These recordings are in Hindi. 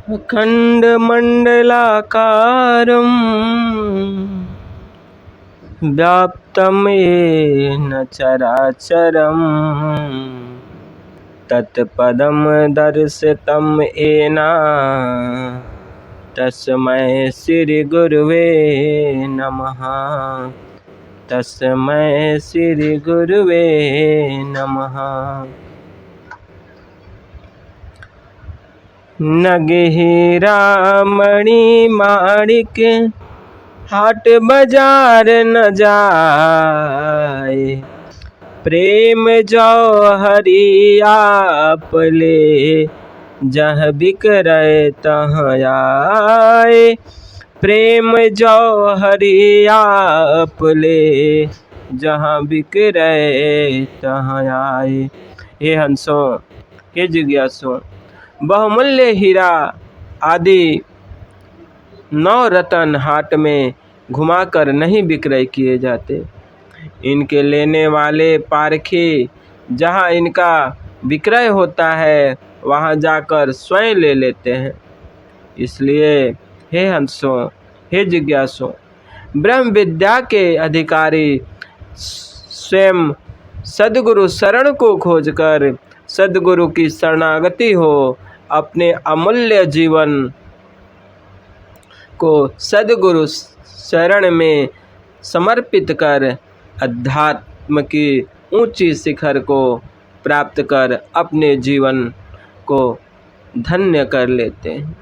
अखण्डमण्डलाकारं व्याप्तं येन चराचरं तत्पदं दर्शितं येन तस्मै श्रीगुरुवे नमः। तस्मै श्रीगुरुवे नमः। नगहीरा मणि माणिक हाट बाजार न जाए, प्रेम जौहरी आपले जहाँ बिकरे तहाँ आए। प्रेम जौहरी आपले जहाँ बिकरे तहाँ आए। हे हंसों, हे जिज्ञासुओं, बहुमूल्य हीरा आदि 9 रतन हाट में घुमाकर नहीं विक्रय किए जाते। इनके लेने वाले पारखी जहाँ इनका विक्रय होता है वहाँ जाकर स्वयं ले लेते हैं। इसलिए हे हंसों, हे जिज्ञासुओं, ब्रह्म विद्या के अधिकारी स्वयं सद्गुरु शरण को खोजकर सद्गुरु की शरणागति हो, अपने अमूल्य जीवन को सद्गुरु शरण में समर्पित कर अध्यात्म की ऊंची शिखर को प्राप्त कर अपने जीवन को धन्य कर लेते हैं।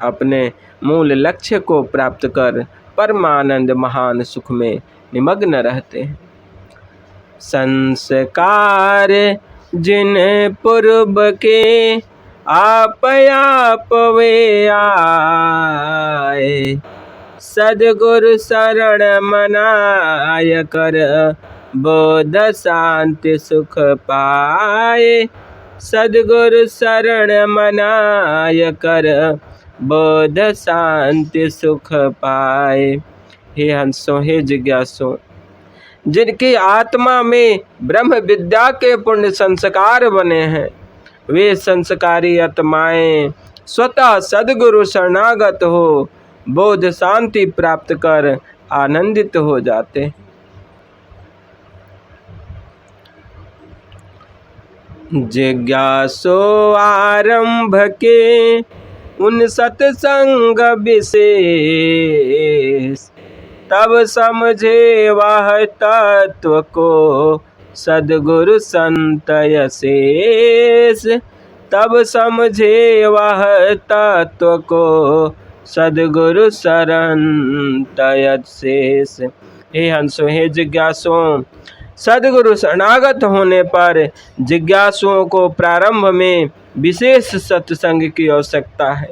अपने मूल लक्ष्य को प्राप्त कर परमानंद महान सुख में निमग्न रहते हैं। संस्कार जिन पूर्व के आप वे आए, सद्गुरु शरण मनाय कर बोध शांति सुख पाए। सद्गुरु शरण मनाय कर बोध शांति सुख पाए। हे हंसों, हे जिज्ञासुओं, जिनकी आत्मा में ब्रह्म विद्या के पुण्य संस्कार बने हैं, वे संस्कारी आत्माएं स्वतः सद्गुरु शरणागत हो बोध शांति प्राप्त कर आनंदित हो जाते। जिज्ञासु आरंभ के उन सत्संग विशेष, तब समझे वह तत्व को सद्गुरु संत अशेष। तब समझे वह तत्व को सद्गुरु संत अशेष। हे हंसों, हे जिज्ञासुओं, सद्गुरु शरणागत होने पर जिज्ञासुओं को प्रारंभ में विशेष सत्संग की आवश्यकता है।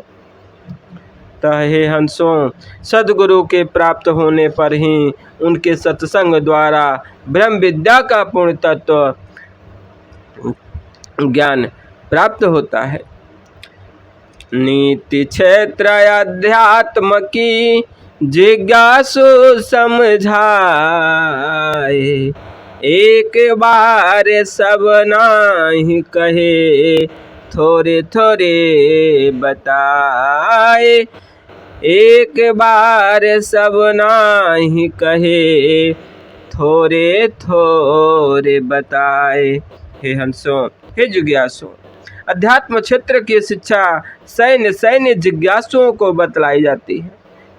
हे हंसों, सद्गुरु के प्राप्त होने पर ही उनके सत्संग द्वारा ब्रह्म विद्या का पूर्ण तत्व ज्ञान प्राप्त होता है। नीति क्षेत्र अध्यात्म की जिज्ञासु समझाए, एक बार सब नाही कहे थोड़े थोड़े बताए। एक बार सब नाही कहे थोड़े थोड़े बताए। हे हंसों, हे जिज्ञासुओं, अध्यात्म क्षेत्र की शिक्षा सैन्य जिज्ञासुओं को बतलाई जाती है,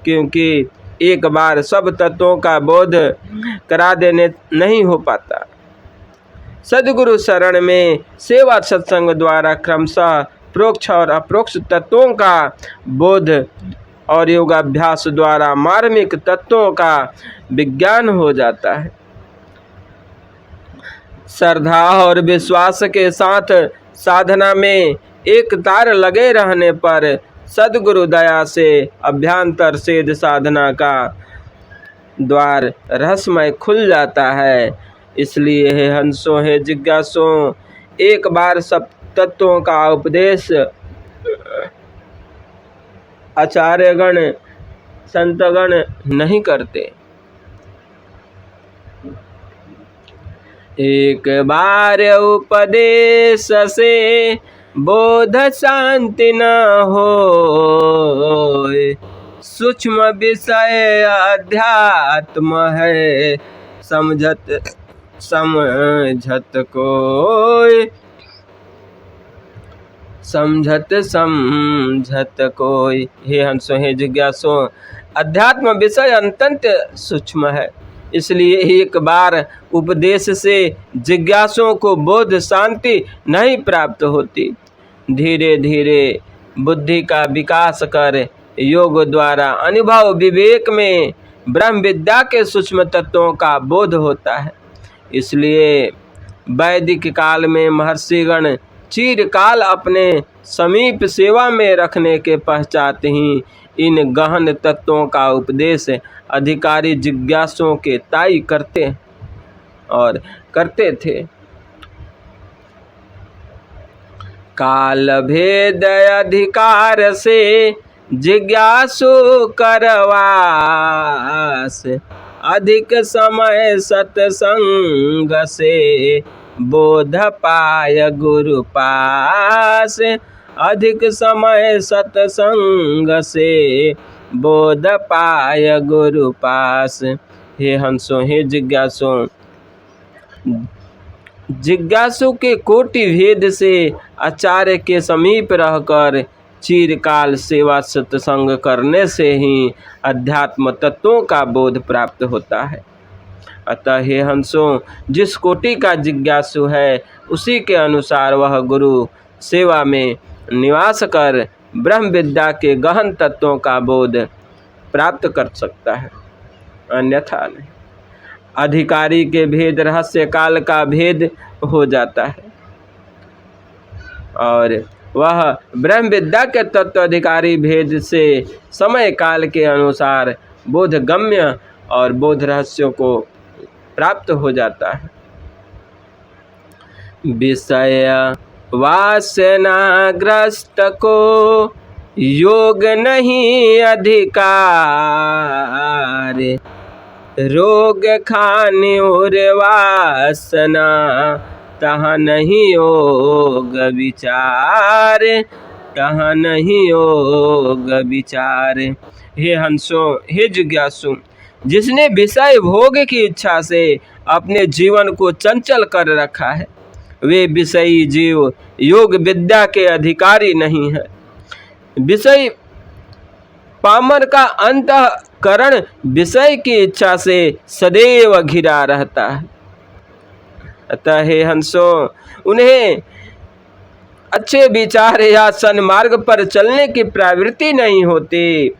क्योंकि एक बार सब तत्वों का बोध करा देने नहीं हो पाता। सद्गुरु शरण में सेवा सत्संग द्वारा क्रमशः प्रोक्ष और अप्रोक्ष तत्वों का बोध और योगाभ्यास द्वारा मार्मिक तत्वों का विज्ञान हो जाता है। श्रद्धा और विश्वास के साथ साधना में एक तार लगे रहने पर सद्गुरु दया से अभ्यंतर सिद्ध साधना का द्वार रहस्यमय खुल जाता है। इसलिए हे हंसों, हे जिज्ञासुओं, एक बार सब तत्वों का उपदेश आचार्यगण संतगण नहीं करते। एक बार उपदेश से बोध शांति न होय। सूक्ष्म विषय अध्यात्म है, समझत समझत कोय, समझत समझत कोय। हे हंसो, हे जिज्ञासो, अध्यात्म विषय अत्यंत सूक्ष्म है, इसलिए एक बार उपदेश से जिज्ञासुओं को बोध शांति नहीं प्राप्त होती। धीरे धीरे बुद्धि का विकास कर योग द्वारा अनुभव विवेक में ब्रह्म विद्या के सूक्ष्म तत्वों का बोध होता है। इसलिए वैदिक काल में महर्षिगण चिरकाल अपने समीप सेवा में रखने के पश्चात ही इन गहन तत्वों का उपदेश अधिकारी जिज्ञासुओं के ताई करते थे। काल भेद अधिकार से जिज्ञासु करवास, अधिक समय सत्संग से बोध पाय गुरु पास, अधिक समय सत्संग से बोध पाय गुरु पास। हे हंसो, हे जिज्ञासु, जिज्ञासु के कोटि भेद से आचार्य के समीप रहकर चिरकाल सेवा सत्संग करने से ही अध्यात्म तत्वों का बोध प्राप्त होता है। अतः हे हंसो, जिस कोटि का जिज्ञासु है उसी के अनुसार वह गुरु सेवा में निवास कर ब्रह्म विद्या के गहन तत्वों का बोध प्राप्त कर सकता है, अन्यथा नहीं। अधिकारी के भेद रहस्य काल का भेद हो जाता है और वह ब्रह्म विद्या के तत्व अधिकारी भेद से समय काल के अनुसार बोध गम्य और बोध रहस्यों को प्राप्त हो जाता है। विषय वासनाग्रस्त को योग नहीं अधिकार, रोग खाने और वासना तहाँ नहीं योग विचार, तहाँ नहीं योग विचार। हे हंसो, हे जिज्ञासु, जिसने विषय भोग की इच्छा से अपने जीवन को चंचल कर रखा है, वे विषयी जीव योग विद्या के अधिकारी नहीं है। विषय पामर का अंतःकरण विषय की इच्छा से सदैव घिरा रहता है। अतः हे हंसो, उन्हें अच्छे विचार या सन्मार्ग पर चलने की प्रवृत्ति नहीं होती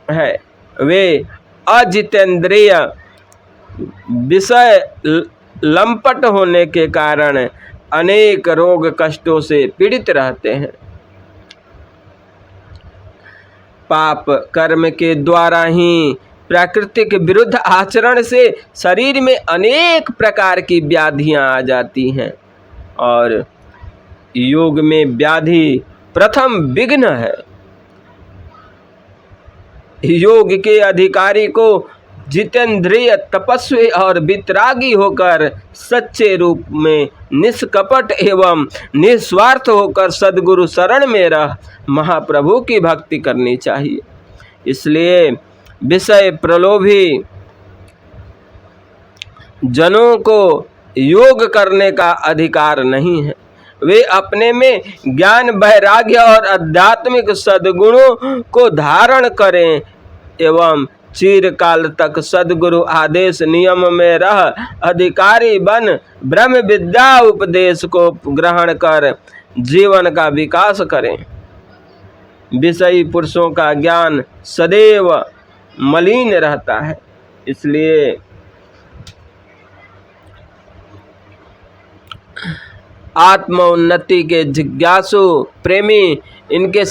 है। वे अजितेंद्रिय विषय लंपट होने के कारण अनेक रोग कष्टों से पीड़ित रहते हैं। पाप कर्म के द्वारा ही प्राकृतिक विरुद्ध आचरण से शरीर में अनेक प्रकार की व्याधियां आ जाती हैं और योग में व्याधि प्रथम विघ्न है। योग के अधिकारी को जितेंद्रिय तपस्वी और वितरागी होकर सच्चे रूप में निष्कपट एवं निस्वार्थ होकर सद्गुरु शरण में रह महाप्रभु की भक्ति करनी चाहिए। इसलिए विषय प्रलोभी जनों को योग करने का अधिकार नहीं है। वे अपने में ज्ञान, वैराग्य और आध्यात्मिक सद्गुणों को धारण करें एवं चिरकाल तक सद्गुरु आदेश नियम में रह अधिकारी बन ब्रह्म विद्या उपदेश को ग्रहण कर जीवन का विकास करें। विषयी पुरुषों का ज्ञान सदैव मलिन रहता है, इसलिए आत्मोन्नति के जिज्ञासु प्रेमी इनके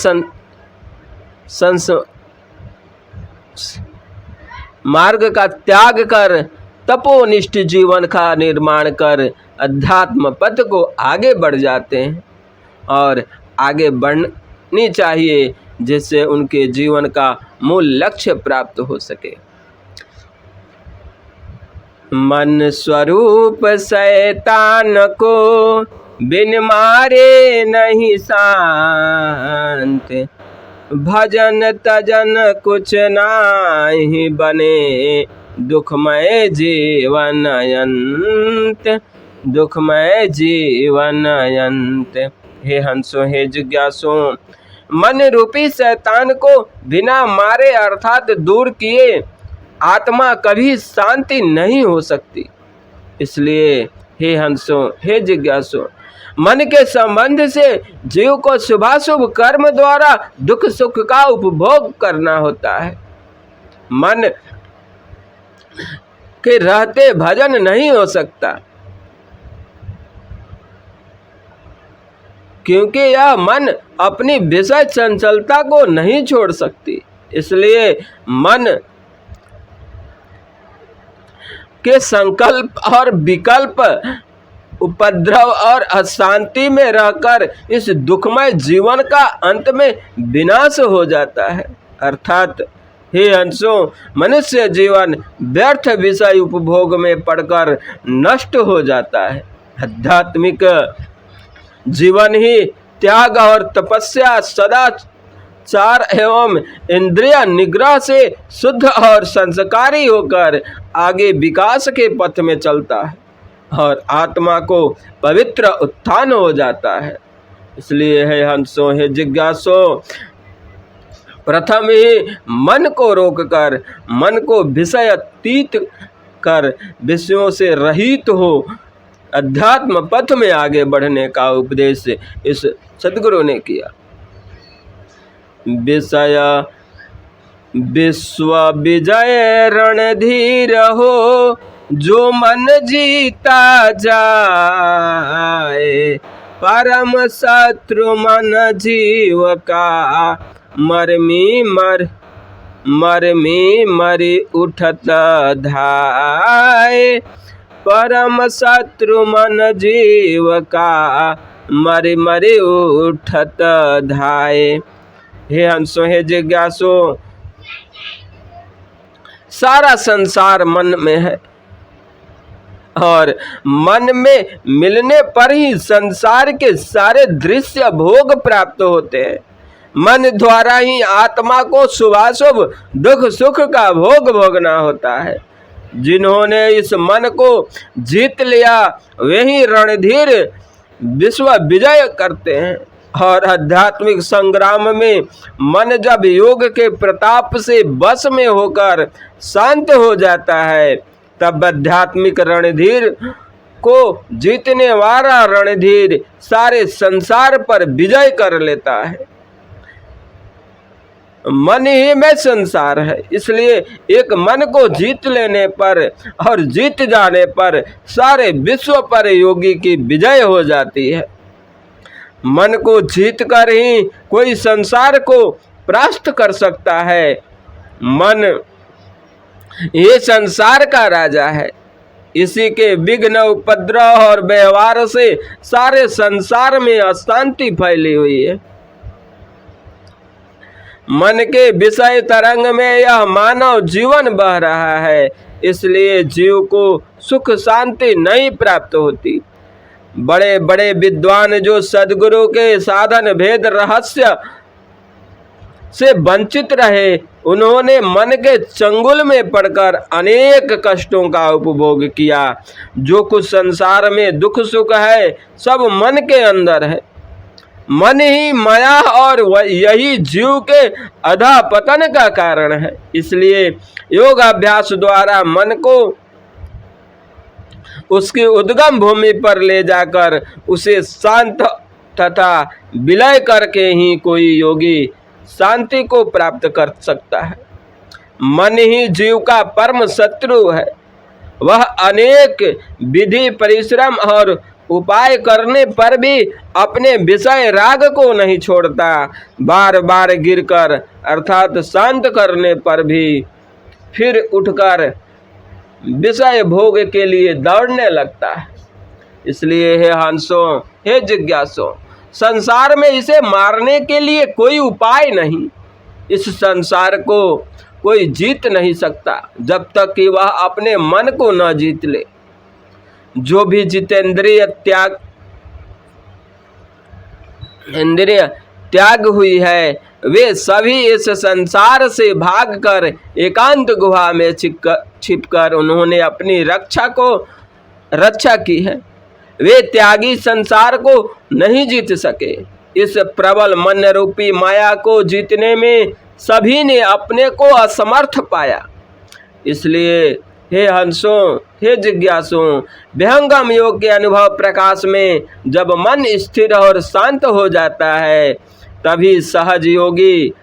मार्ग का त्याग कर तपोनिष्ठ जीवन का निर्माण कर अध्यात्म पथ को आगे बढ़ जाते हैं और आगे बढ़नी चाहिए, जिससे उनके जीवन का मूल लक्ष्य प्राप्त हो सके। मन स्वरूप शैतान को बिन मारे नहीं शांत, भजन तजन कुछ नाही बने, दुखमय जीवन अंत, दुखमय जीवन अंत। हे हंसो, हे जिज्ञासु, मन रूपी शैतान को बिना मारे अर्थात दूर किए आत्मा कभी शांति नहीं हो सकती। इसलिए हे हंसो, हे जिज्ञासु, मन के संबंध से जीव को शुभाशुभ कर्म द्वारा दुख सुख का उपभोग करना होता है। मन के रहते भजन नहीं हो सकता, क्योंकि यह मन अपनी विषय चंचलता को नहीं छोड़ सकती। इसलिए मन के संकल्प और विकल्प, उपद्रव और अशांति में रहकर इस दुखमय जीवन का अंत में विनाश हो जाता है। अर्थात हे हंसो, मनुष्य जीवन व्यर्थ विषय उपभोग में पड़कर नष्ट हो जाता है। आध्यात्मिक जीवन ही त्याग और तपस्या, सदाचार एवं इंद्रिय निग्रह से शुद्ध और संस्कारी होकर आगे विकास के पथ में चलता है और आत्मा को पवित्र उत्थान हो जाता है। इसलिए हे हंसो, हे जिज्ञासो, प्रथम ही मन को रोककर, मन को विषय अतीत कर विषयों से रहित हो अध्यात्म पथ में आगे बढ़ने का उपदेश इस सद्गुरु ने किया। विषय विश्व विजय रणधीर हो, जो मन जीता जाए, परम शत्रु मन जीव का, मरमी मरी उठत धाय, परम शत्रु मन जीव का, मरी उठत धाय। हे हंसो, हे जिज्ञासु, सारा संसार मन में है और मन में मिलने पर ही संसार के सारे दृश्य भोग प्राप्त होते हैं। मन द्वारा ही आत्मा को शुभाशुभ दुख सुख का भोग भोगना होता है। जिन्होंने इस मन को जीत लिया वही रणधीर विश्व विजय करते हैं। और आध्यात्मिक संग्राम में मन जब योग के प्रताप से बस में होकर शांत हो जाता है, तब आध्यात्मिक रणधीर को जीतने वाला रणधीर सारे संसार पर विजय कर लेता है। मन ही में संसार है, इसलिए एक मन को जीत लेने पर और जीत जाने पर सारे विश्व पर योगी की विजय हो जाती है। मन को जीत कर ही कोई संसार को परास्त कर सकता है। मन ये संसार का राजा है। इसी के विघ्न, उपद्रव और व्यवहार से सारे संसार में अशांति फैली हुई है। मन के विषय तरंग में यह मानव जीवन बह रहा है, इसलिए जीव को सुख शांति नहीं प्राप्त होती। बड़े बड़े विद्वान जो सद्गुरु के साधन भेद रहस्य से वंचित रहे, उन्होंने मन के चंगुल में पड़कर अनेक कष्टों का उपभोग किया। जो कुछ संसार में दुख सुख है, सब मन के अंदर है। मन ही माया और यही जीव के अधःपतन का कारण है। इसलिए योगाभ्यास द्वारा मन को उसकी उद्गम भूमि पर ले जाकर उसे शांत तथा विलय करके ही कोई योगी शांति को प्राप्त कर सकता है। मन ही जीव का परम शत्रु है। वह अनेक विधि, परिश्रम और उपाय करने पर भी अपने विषय राग को नहीं छोड़ता। बार बार गिरकर अर्थात शांत करने पर भी फिर उठकर विषय भोग के लिए दौड़ने लगता है। इसलिए हे हंसो, हे जिज्ञासो, संसार में इसे मारने के लिए कोई उपाय नहीं। इस संसार को कोई जीत नहीं सकता जब तक कि वह अपने मन को न जीत ले। जो भी जितेंद्रिय त्याग इंद्रिय त्याग हुई है, वे सभी इस संसार से भागकर एकांत गुहा में छिपकर उन्होंने अपनी रक्षा की है। वे त्यागी संसार को नहीं जीत सके। इस प्रबल मन रूपी माया को जीतने में सभी ने अपने को असमर्थ पाया। इसलिए हे हंसों, हे जिज्ञासुओं, विहंगम योग के अनुभव प्रकाश में जब मन स्थिर और शांत हो जाता है, तभी सहज योगी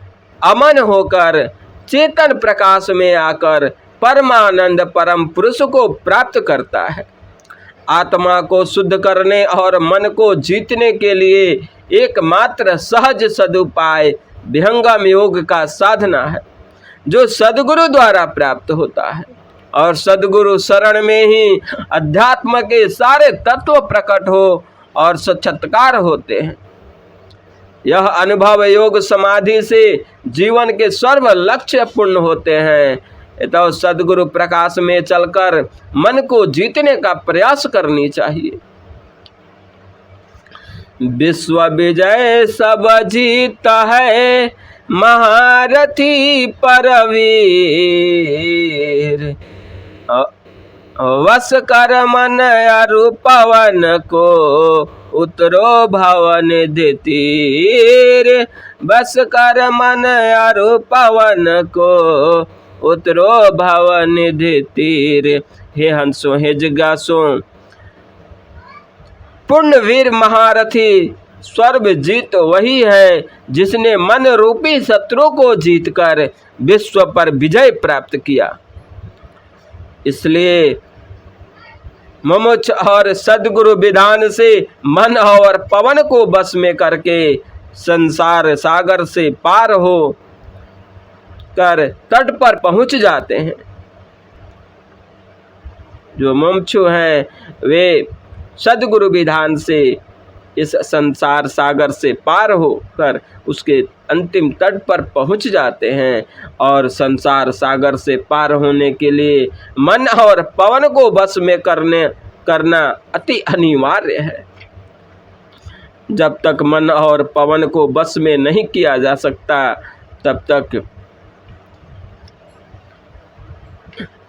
अमन होकर चेतन प्रकाश में आकर परमानंद परम पुरुष को प्राप्त करता है। आत्मा को शुद्ध करने और मन को जीतने के लिए एकमात्र सहज सदुपाय विहंगम योग का साधना है, जो सद्गुरु द्वारा प्राप्त होता है। और सद्गुरु शरण में ही अध्यात्म के सारे तत्व प्रकट हो और साक्षात्कार होते हैं। यह अनुभव योग समाधि से जीवन के सर्व लक्ष्य पूर्ण होते हैं। तो सद्गुरु प्रकाश में चलकर मन को जीतने का प्रयास करनी चाहिए। विश्व विजय सब जीता है, महारथी परवीर। वश कर मन अरु पवन को, उतरो भवन देतीर। बस कर मन अरु पवन को, उतरो भवन देतीर। हे हंसों, हे जिज्ञासुओं, पूर्ण वीर महारथी स्वर्ग जीत वही है जिसने मन रूपी शत्रु को जीतकर विश्व पर विजय प्राप्त किया। इसलिए मुमुक्ष और सद्गुरु विधान से मन और पवन को बस में करके संसार सागर से पार हो कर तट पर पहुंच जाते हैं। जो मुमुक्षु हैं वे सद्गुरु विधान से इस संसार सागर से पार होकर उसके अंतिम तट पर पहुंच जाते हैं। और संसार सागर से पार होने के लिए मन और पवन को बस में करना अति अनिवार्य है। जब तक मन और पवन को बस में नहीं किया जा सकता, तब तक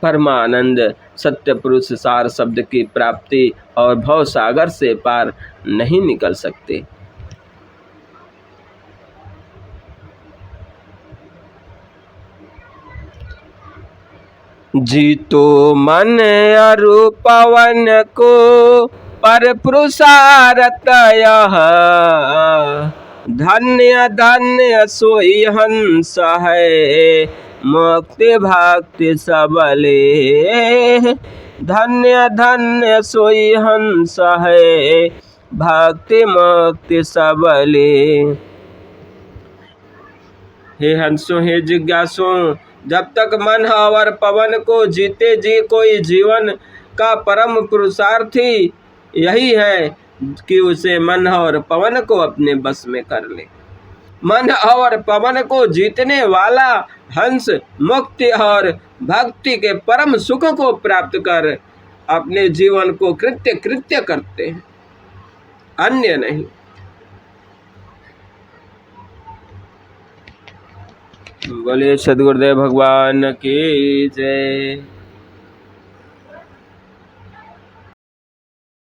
परमानंद सत्य पुरुष सार शब्द की प्राप्ति और भव सागर से पार नहीं निकल सकते। जीतो मन अरु पवन को, पर पुरुषारथ यह। धन्य धन्य सोई हंस है, मुक्ति भक्ति सबले। धन्य धन्य सोई हंस है, भक्ति मुक्ति सबले। हे हंसों, हे जिज्ञासुओं, जब तक मन और पवन को जीते जी कोई जीवन का परम पुरुषार्थी यही है कि उसे मन और पवन को अपने बस में कर ले। मन और पवन को जीतने वाला हंस मुक्ति और भक्ति के परम सुख को प्राप्त कर अपने जीवन को कृत्य करते हैं, अन्य नहीं। बोलिए सद्गुरुदेव भगवान की जय।